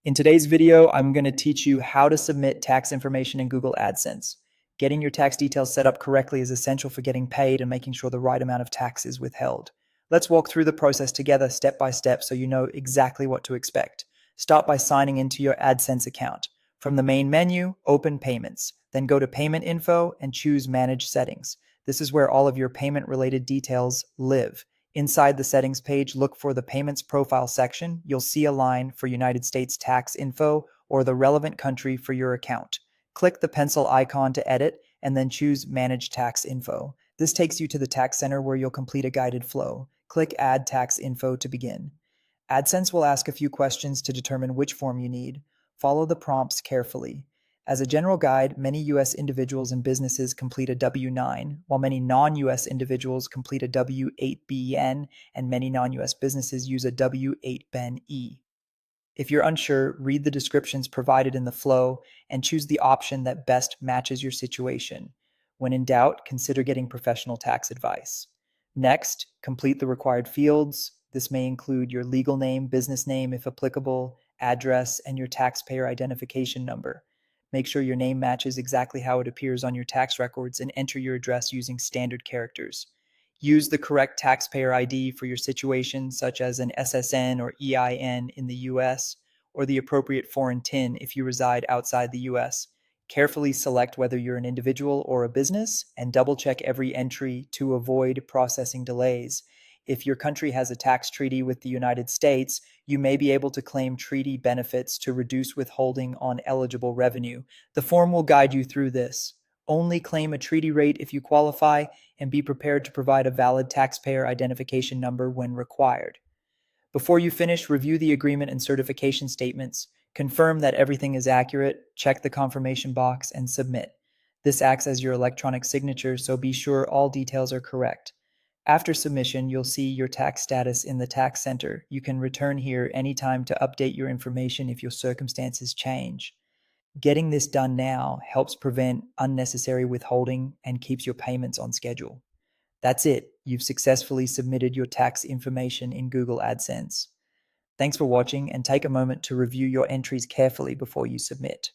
In today's video, I'm going to teach you how to submit tax information in Google AdSense. Getting your tax details set up correctly is essential for getting paid and making sure the right amount of tax is withheld. Let's walk through the process together step by step so you know exactly what to expect. Start by signing into your AdSense account. From the main menu, open Payments. Then go to Payment Info and choose Manage Settings. This is where all of your payment-related details live. Inside the settings page, look for the Payments Profile section. You'll see a line for United States tax info or the relevant country for your account. Click the pencil icon to edit and then choose Manage Tax Info. This takes you to the tax center where you'll complete a guided flow. Click Add Tax Info to begin. AdSense will ask a few questions to determine which form you need. Follow the prompts carefully. As a general guide, many U.S. individuals and businesses complete a W-9, while many non-U.S. individuals complete a W-8BN, and many non-U.S. businesses use a W-8BEN-E. If you're unsure, read the descriptions provided in the flow and choose the option that best matches your situation. When in doubt, consider getting professional tax advice. Next, complete the required fields. This may include your legal name, business name if applicable, address, and your taxpayer identification number. Make sure your name matches exactly how it appears on your tax records and enter your address using standard characters. Use the correct taxpayer ID for your situation, such as an SSN or EIN in the US, or the appropriate foreign TIN if you reside outside the US. Carefully select whether you're an individual or a business, and double-check every entry to avoid processing delays. If your country has a tax treaty with the United States, you may be able to claim treaty benefits to reduce withholding on eligible revenue. The form will guide you through this. Only claim a treaty rate if you qualify, and be prepared to provide a valid taxpayer identification number when required. Before you finish, review the agreement and certification statements. Confirm that everything is accurate, check the confirmation box, and submit. This acts as your electronic signature, so be sure all details are correct. After submission, you'll see your tax status in the tax center. You can return here anytime to update your information if your circumstances change. Getting this done now helps prevent unnecessary withholding and keeps your payments on schedule. That's it. You've successfully submitted your tax information in Google AdSense. Thanks for watching, and take a moment to review your entries carefully before you submit.